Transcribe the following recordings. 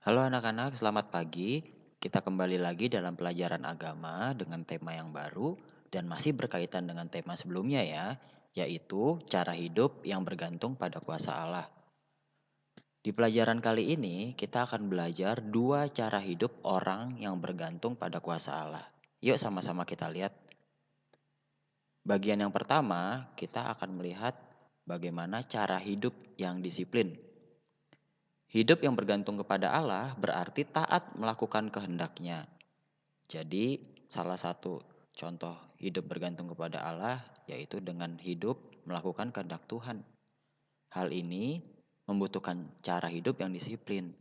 Halo anak-anak, selamat pagi. Kita kembali lagi dalam pelajaran agama dengan tema yang baru dan masih berkaitan dengan tema sebelumnya ya, yaitu cara hidup yang bergantung pada kuasa Allah. Di pelajaran kali ini, kita akan belajar dua cara hidup orang yang bergantung pada kuasa Allah. Yuk sama-sama kita lihat. Bagian yang pertama, kita akan melihat bagaimana cara hidup yang disiplin. Hidup yang bergantung kepada Allah berarti taat melakukan kehendaknya. Jadi, salah satu contoh hidup bergantung kepada Allah yaitu dengan hidup melakukan kehendak Tuhan. Hal ini membutuhkan cara hidup yang disiplin.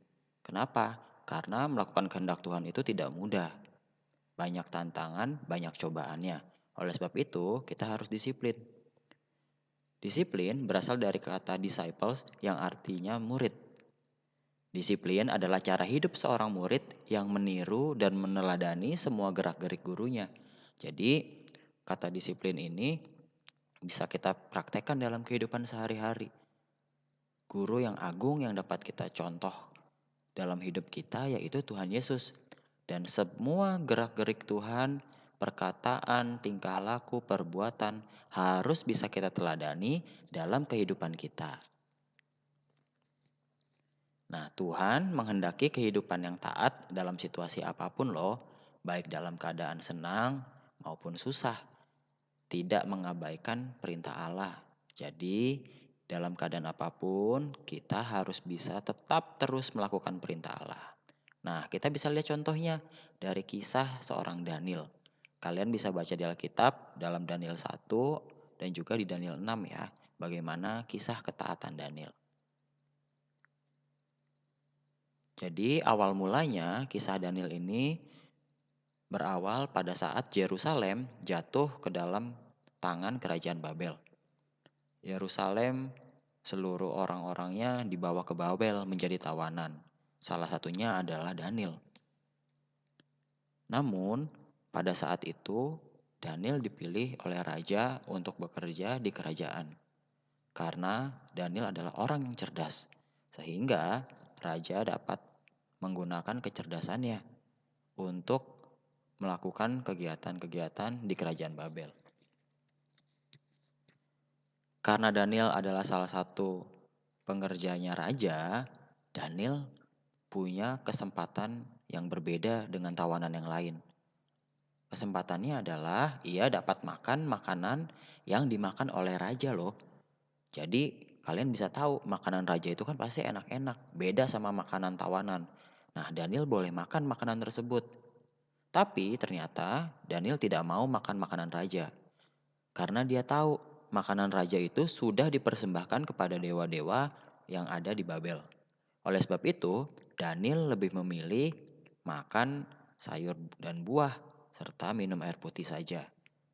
Kenapa? Karena melakukan kehendak Tuhan itu tidak mudah. Banyak tantangan, banyak cobaannya. Oleh sebab itu, kita harus disiplin. Disiplin berasal dari kata disciples yang artinya murid. Disiplin adalah cara hidup seorang murid yang meniru dan meneladani semua gerak-gerik gurunya. Jadi, kata disiplin ini bisa kita praktekkan dalam kehidupan sehari-hari. Guru yang agung yang dapat kita contoh dalam hidup kita yaitu Tuhan Yesus. Dan semua gerak-gerik Tuhan, perkataan, tingkah laku, perbuatan harus bisa kita teladani dalam kehidupan kita. Nah, Tuhan menghendaki kehidupan yang taat dalam situasi apapun loh, baik dalam keadaan senang maupun susah, tidak mengabaikan perintah Allah. Jadi, dalam keadaan apapun, kita harus bisa tetap terus melakukan perintah Allah. Nah, kita bisa lihat contohnya dari kisah seorang Daniel. Kalian bisa baca di Alkitab dalam Daniel 1 dan juga di Daniel 6 ya, bagaimana kisah ketaatan Daniel. Jadi awal mulanya kisah Daniel ini berawal pada saat Yerusalem jatuh ke dalam tangan kerajaan Babel. Yerusalem seluruh orang-orangnya dibawa ke Babel menjadi tawanan. Salah satunya adalah Daniel. Namun pada saat itu Daniel dipilih oleh raja untuk bekerja di kerajaan. Karena Daniel adalah orang yang cerdas. Sehingga raja dapat menggunakan kecerdasannya untuk melakukan kegiatan-kegiatan di kerajaan Babel. Karena Daniel adalah salah satu pengerjanya raja, Daniel punya kesempatan yang berbeda dengan tawanan yang lain. Kesempatannya adalah ia dapat makan makanan yang dimakan oleh raja loh. Jadi kalian bisa tahu makanan raja itu kan pasti enak-enak, beda sama makanan tawanan. Nah, Daniel boleh makan makanan tersebut. Tapi ternyata Daniel tidak mau makan makanan raja. Karena dia tahu makanan raja itu sudah dipersembahkan kepada dewa-dewa yang ada di Babel. Oleh sebab itu, Daniel lebih memilih makan sayur dan buah serta minum air putih saja.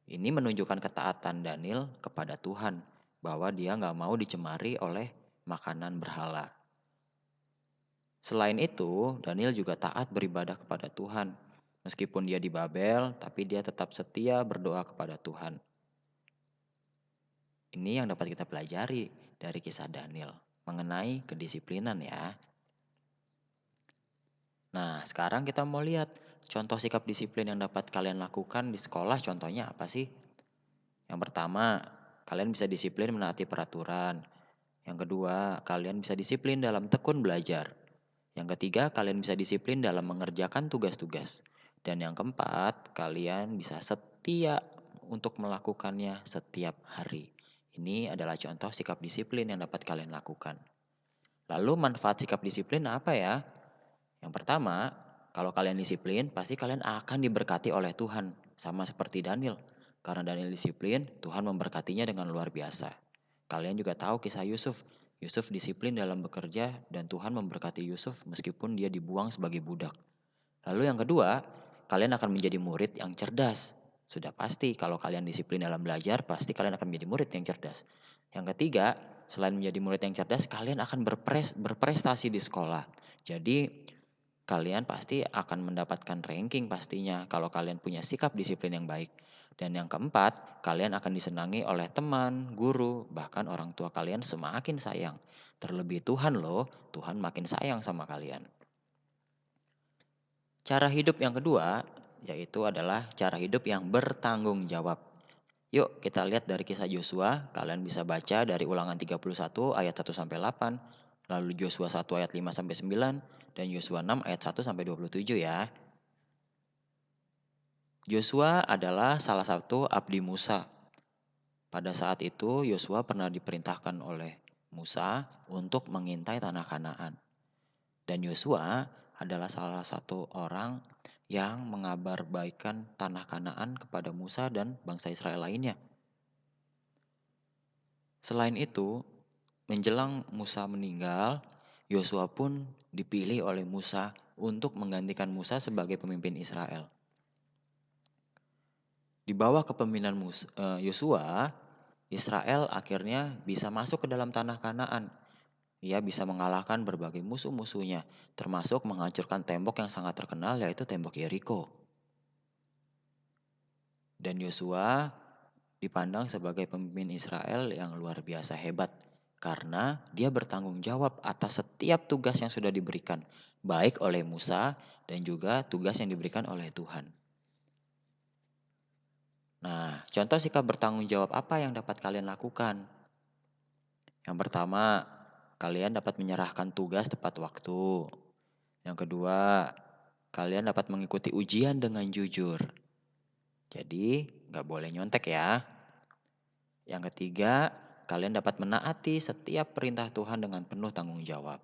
Ini menunjukkan ketaatan Daniel kepada Tuhan bahwa dia nggak mau dicemari oleh makanan berhala. Selain itu, Daniel juga taat beribadah kepada Tuhan. Meskipun dia di Babel, tapi dia tetap setia berdoa kepada Tuhan. Ini yang dapat kita pelajari dari kisah Daniel mengenai kedisiplinan ya. Nah, sekarang kita mau lihat contoh sikap disiplin yang dapat kalian lakukan di sekolah contohnya apa sih? Yang pertama, kalian bisa disiplin menaati peraturan. Yang kedua, kalian bisa disiplin dalam tekun belajar. Yang ketiga, kalian bisa disiplin dalam mengerjakan tugas-tugas. Dan yang keempat, kalian bisa setia untuk melakukannya setiap hari. Ini adalah contoh sikap disiplin yang dapat kalian lakukan. Lalu manfaat sikap disiplin apa ya? Yang pertama, kalau kalian disiplin, pasti kalian akan diberkati oleh Tuhan. Sama seperti Daniel. Karena Daniel disiplin, Tuhan memberkatinya dengan luar biasa. Kalian juga tahu kisah Yusuf. Yusuf disiplin dalam bekerja dan Tuhan memberkati Yusuf meskipun dia dibuang sebagai budak. Lalu yang kedua, kalian akan menjadi murid yang cerdas. Sudah pasti kalau kalian disiplin dalam belajar, pasti kalian akan menjadi murid yang cerdas. Yang ketiga, selain menjadi murid yang cerdas, kalian akan berprestasi di sekolah. Jadi kalian pasti akan mendapatkan ranking pastinya kalau kalian punya sikap disiplin yang baik. Dan yang keempat, kalian akan disenangi oleh teman, guru, bahkan orang tua kalian semakin sayang. Terlebih Tuhan loh, Tuhan makin sayang sama kalian. Cara hidup yang kedua, yaitu adalah cara hidup yang bertanggung jawab. Yuk kita lihat dari kisah Yosua, kalian bisa baca dari Ulangan 31 ayat 1 sampai 8, lalu Yosua 1 ayat 5 sampai 9, dan Yosua 6 ayat 1 sampai 27 ya. Yosua adalah salah satu abdi Musa. Pada saat itu Yosua pernah diperintahkan oleh Musa untuk mengintai tanah Kanaan. Dan Yosua adalah salah satu orang yang mengabarbaikkan tanah Kanaan kepada Musa dan bangsa Israel lainnya. Selain itu, menjelang Musa meninggal, Yosua pun dipilih oleh Musa untuk menggantikan Musa sebagai pemimpin Israel. Di bawah kepemimpinan Yosua, Israel akhirnya bisa masuk ke dalam tanah Kanaan. Ia bisa mengalahkan berbagai musuh-musuhnya, termasuk menghancurkan tembok yang sangat terkenal yaitu tembok Yeriko. Dan Yosua dipandang sebagai pemimpin Israel yang luar biasa hebat karena dia bertanggung jawab atas setiap tugas yang sudah diberikan, baik oleh Musa dan juga tugas yang diberikan oleh Tuhan. Nah, contoh sikap bertanggung jawab apa yang dapat kalian lakukan? Yang pertama, kalian dapat menyerahkan tugas tepat waktu. Yang kedua, kalian dapat mengikuti ujian dengan jujur. Jadi, nggak boleh nyontek ya. Yang ketiga, kalian dapat menaati setiap perintah Tuhan dengan penuh tanggung jawab.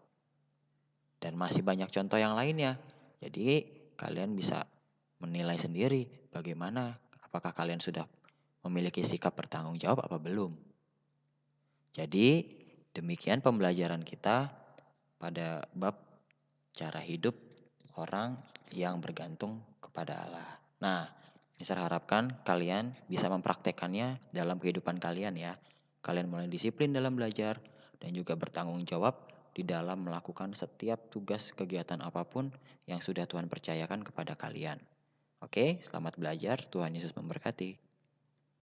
Dan masih banyak contoh yang lainnya. Jadi, kalian bisa menilai sendiri bagaimana apakah kalian sudah memiliki sikap bertanggung jawab apa belum. Jadi, demikian pembelajaran kita pada bab cara hidup orang yang bergantung kepada Allah. Nah, saya harapkan kalian bisa mempraktekannya dalam kehidupan kalian ya. Kalian mulai disiplin dalam belajar dan juga bertanggung jawab di dalam melakukan setiap tugas kegiatan apapun yang sudah Tuhan percayakan kepada kalian. Oke, selamat belajar. Tuhan Yesus memberkati.